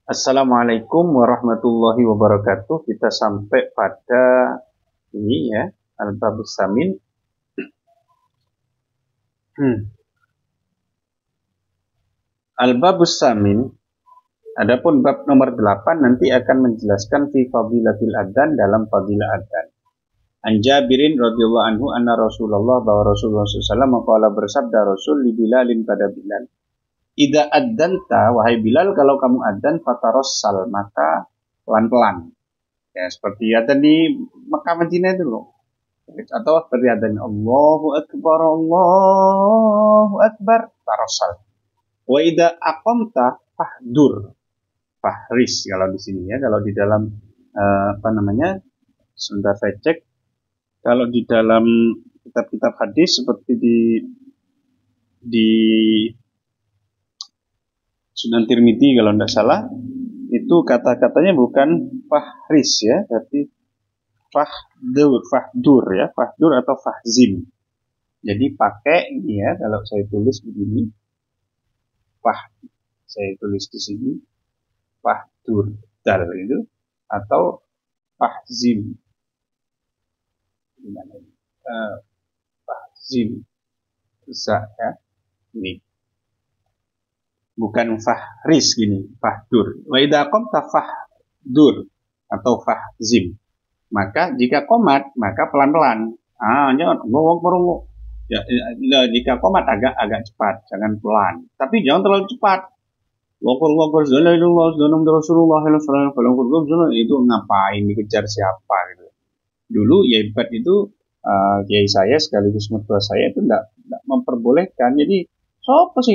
Assalamualaikum warahmatullahi wabarakatuh. Kita sampai pada ini ya, Al-Babus Samin. Al-Babus Samin, adapun bab nomor 8 nanti akan menjelaskan fi fadilatil adzan dalam fadilah adzan. An Jabirin radhiyallahu anhu anna Rasulullah bahwa Rasulullah SAW maqala bersabda Rasul li Bilalin pada Bilal. Idza adzanta wahai Bilal kalau kamu adzan fatarassal maka pelan-pelan. Ya seperti adzan di Mekah Madinah itu loh. Atau seperti adzan Allahu Akbar tarassal. Wa idza aqamta fahdur. Fahris kalau di sini ya, kalau di dalam sebentar saya cek. Kalau di dalam kitab-kitab hadis seperti di Sunan Tirmidzi kalau tidak salah, itu kata-katanya bukan fahris ya, tapi fahdur ya, fahdur atau fahzim. Jadi pakai ini ya, kalau saya tulis begini, saya tulis di sini, fahdur dal itu, atau fahzim. Fahzim bisa ya, ini bukan fahris gini, fahdur. Wa idza qamta fahdur atau fahzim. Maka jika qomat maka pelan-pelan. Jangan ngomong ya, jika qomat agak cepat, jangan pelan. Tapi jangan terlalu cepat. Itu ngapain dikejar siapa gitu. Dulu ya Ibad itu kiai saya sekaligus mertua saya itu tidak memperbolehkan. Jadi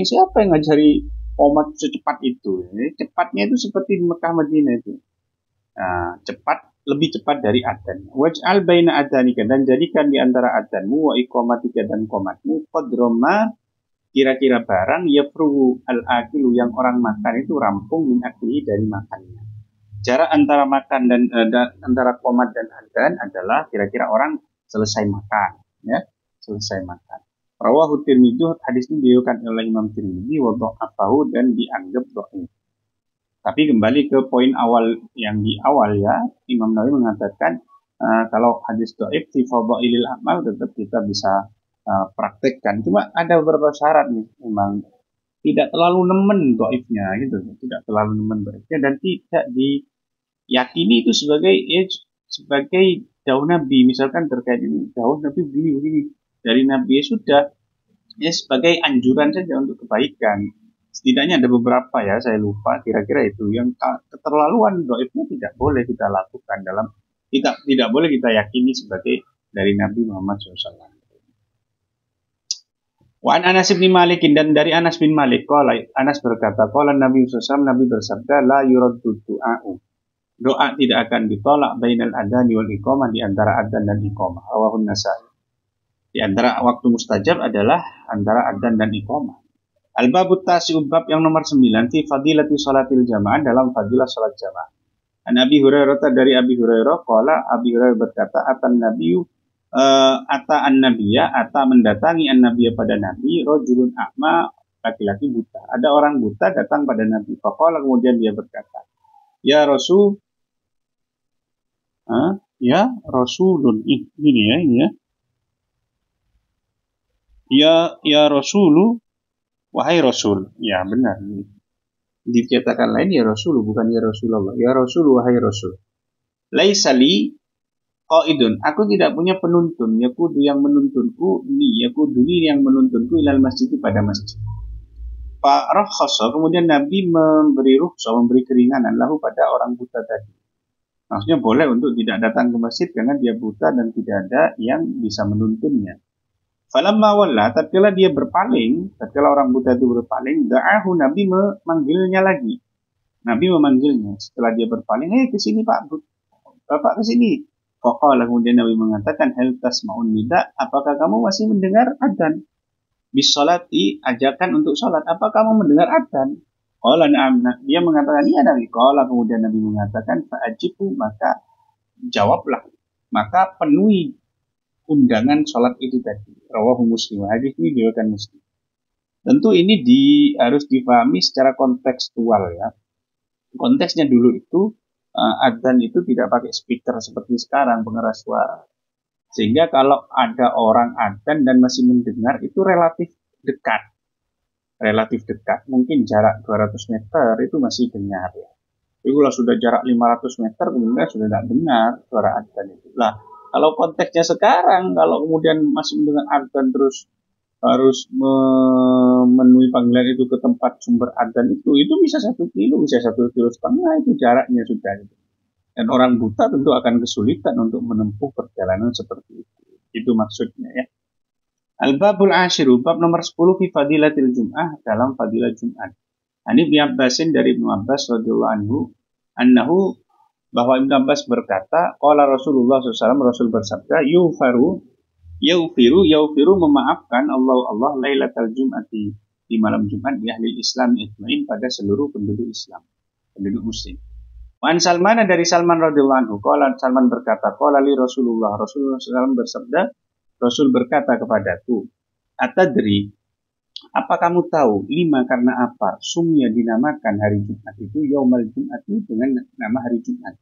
siapa yang ngajari qomat secepat itu? Jadi, cepatnya itu seperti di Mekah Madinah itu. Lebih cepat dari adzan. Waj'al baina adzanika dan jadikan di antara adzanmu wa iqamatika dan qomatmu qadrama kira-kira barang yafruhu al-akilu yang orang makan itu rampung min akli dari makannya. Jarak antara makan dan antara qomat dan adzan adalah kira-kira orang selesai makan, ya, selesai makan. Rawahu Tirmidzi, hadis ini diriwayatkan oleh Imam Tirmidzi wa dha'afahu dan dianggap dhaif. Tapi kembali ke poin awal yang di awal ya, Imam Nawawi mengatakan kalau hadis dhaif fi fadhailil amal tetap kita bisa praktekkan. Cuma ada beberapa syarat nih, memang tidak terlalu nemen dhaifnya gitu, tidak terlalu nemen dhaifnya dan tidak diyakini itu sebagai dawuh Nabi, misalkan terkait ini dawuh Nabi begini dari Nabi sudah ya sebagai anjuran saja untuk kebaikan. Setidaknya ada beberapa ya, saya lupa kira-kira itu yang keterlaluan dhaifnya tidak boleh kita lakukan dalam tidak boleh kita yakini sebagai dari Nabi Muhammad SAW. Wa an Anas bin Malik dan dari Anas bin Malik Anas berkata qala Nabi SAW Nabi bersabda la yuraddu du'a'u. Doa tidak akan ditolak bainal adzani wal iqamah di antara adzan dan iqamah. Rawahu Nasa'i. Di antara waktu mustajab adalah antara adzan dan iqamah. Al-babut tasi'u bab yang nomor 9 fi fadilati salatil jamaah dalam fadilah salat jamaah. An Abi Hurairah dari Abi Hurairah qala Abi Hurairah berkata atan nabiyyu ata mendatangi an-nabiyya pada nabi rajulun a'ma laki-laki buta. Ada orang buta datang pada nabi. Faqala kemudian dia berkata, "Ya Rasul ya Rasulun ini ya. Ya Rasulu wahai Rasul." Ya benar. Dikatakan lain ya Rasul bukan ya Rasulullah. Ya Rasul wahai Rasul. Laisa li qaidun, aku tidak punya penuntun, yakudu yang menuntunku, yakuduni yang menuntunku ilal masjid pada masjid. Fa rakhasa, kemudian Nabi memberi rukhsah, memberi keringanan lahu pada orang buta tadi. Maksudnya boleh untuk tidak datang ke masjid karena dia buta dan tidak ada yang bisa menuntunnya. Falamma walla, tatkala dia berpaling, tatkala orang buta itu berpaling, da'ahu, Nabi memanggilnya lagi. Nabi memanggilnya setelah dia berpaling, ke sini Pak, Bapak ke sini. Faqala, kemudian Nabi mengatakan, hal tasma'un nida, apakah kamu masih mendengar adzan? Bisolati, ajakan untuk salat, apa kamu mendengar adzan? Qala na'am, dia mengatakan iya Nabi. Qala, kemudian Nabi mengatakan fa'ajibu, maka jawablah, maka penuhi undangan salat itu tadi. Rawahu Muslim, hadis ini diriwayatkan Muslim. Tentu ini harus difahami secara kontekstual ya. Konteksnya dulu itu adzan itu tidak pakai speaker seperti sekarang, pengeras suara. Sehingga kalau ada orang adzan dan masih mendengar itu relatif dekat. Relatif dekat. Mungkin jarak 200 meter itu masih dengar ya. Tapi kalau sudah jarak 500 meter kemudian sudah tidak dengar suara adzan itu. Lah, kalau konteksnya sekarang, kalau kemudian masih mendengar adzan terus harus memenuhi panggilan itu ke tempat sumber adzan itu bisa 1 kilo, bisa 1,5 kilo itu jaraknya sudah. Dan orang buta tentu akan kesulitan untuk menempuh perjalanan seperti itu. Itu maksudnya ya. Al-Babul Ashiru, bab nomor 10 fi fadilatil Jum'ah, dalam fadilah Jum'at. Ini Ibnu Abbasin, dari Ibnu Abbas radhiyallahu anhu, annahu, bahwa Ibnu Abbas berkata, qala Rasulullah SAW, Rasul bersabda, Yaufiru memaafkan Allah lailatal Jum'ati, di malam Jumat, di ahli Islam ijma'in, pada seluruh penduduk Islam, penduduk muslim. Wan Salman, dari Salman radhiyallahu anhu, qala Salman berkata, qala li Rasulullah SAW bersabda, Rasul berkata kepadaku, atadri, apa kamu tahu, lima karena apa sumya dinamakan hari Jumat itu yaumal Jum'ati, dengan nama hari Jumat.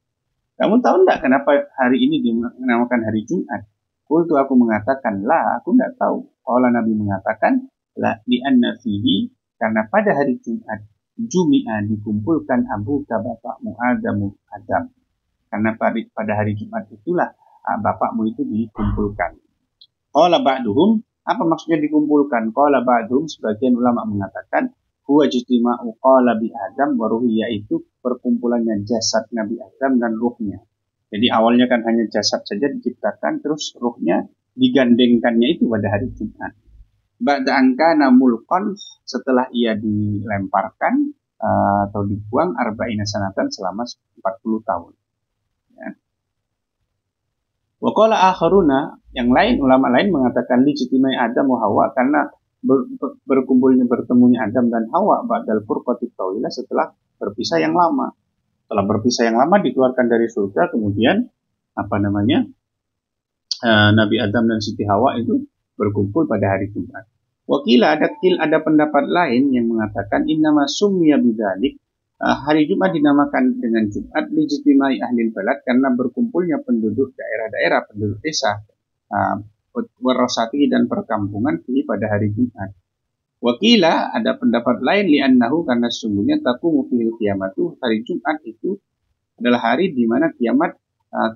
Kamu tahu enggak kenapa hari ini dinamakan hari Jumat? Qultu, aku mengatakan, la, aku enggak tahu. Qala, Nabi mengatakan, la li'anna fihi, karena pada hari Jumat Jumi'ah, dikumpulkan abuka, bapakmu Adam. Karena pada hari Jumat itulah bapakmu itu dikumpulkan. Qala ba'duhum, apa maksudnya dikumpulkan? Qala ba'duhum, sebagian ulama mengatakan, huwa ijtima'u qalabi Adam wa ruhi, yaitu perkumpulannya jasad Nabi Adam dan ruhnya. Jadi awalnya kan hanya jasad saja diciptakan, terus ruhnya digandengkannya itu pada hari Jumat. Ba'da angkana mulqan, setelah ia dilemparkan atau dibuang, arba'ina sanatan, selama 40 tahun. Ya. Wa qala akharuna, yang lain, ulama lain mengatakan li jitimai Adam wa Hawa, karena bertemunya Adam dan Hawa ba'dal furqati tawilah, setelah berpisah yang lama. Setelah berpisah yang lama dikeluarkan dari surga, kemudian Nabi Adam dan Siti Hawa itu berkumpul pada hari Jumat. Wakila, ada pendapat lain yang mengatakan innama summiya bidzalik, hari Jumat dinamakan dengan Jumat lijtimai ahli balad, karena berkumpulnya penduduk daerah-daerah, penduduk desa, warasati dan perkampungan pada hari Jumat. Wakila, ada pendapat lain, li'annahu, karena sesungguhnya taqumu fil qiyamatu, hari Jumat itu adalah hari di mana kiamat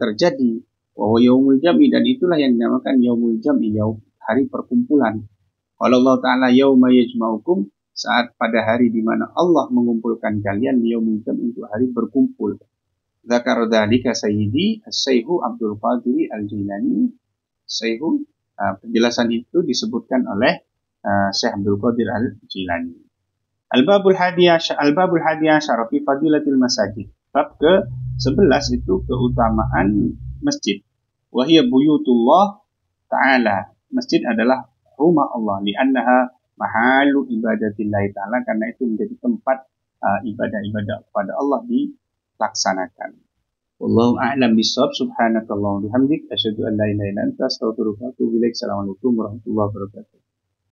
terjadi. Wa yaumul jam'i, dan itulah yang dinamakan yaumul jam'i, hari perkumpulan. Qala Allah Ta'ala yauma yajma'ukum, saat pada hari di mana Allah mengumpulkan kalian, yaumul jam'i, untuk hari berkumpul. Dzakara dzalika sayyidi as-Syaihu Abdul Qadir Al-Jilani. Syaihu, penjelasan itu disebutkan oleh Syekh Abdul Qadir Al-Jilani. Al-Babul Hadiyah fi Fadilatil Masajid. Bab ke-11 itu keutamaan masjid. Wa hiya buyutullah ta'ala. Masjid adalah rumah Allah, li'annaha mahalu ibadatillahi ta'ala, karena itu menjadi tempat ibadah-ibadah kepada Allah dilaksanakan. Wallahu a'lam bishawab. Subhanakallahumma wa bihamdik, asyhadu an la ilaha illa anta, astaghfiruka wa atubu ilaik. Assalamualaikum warahmatullahi wabarakatuh.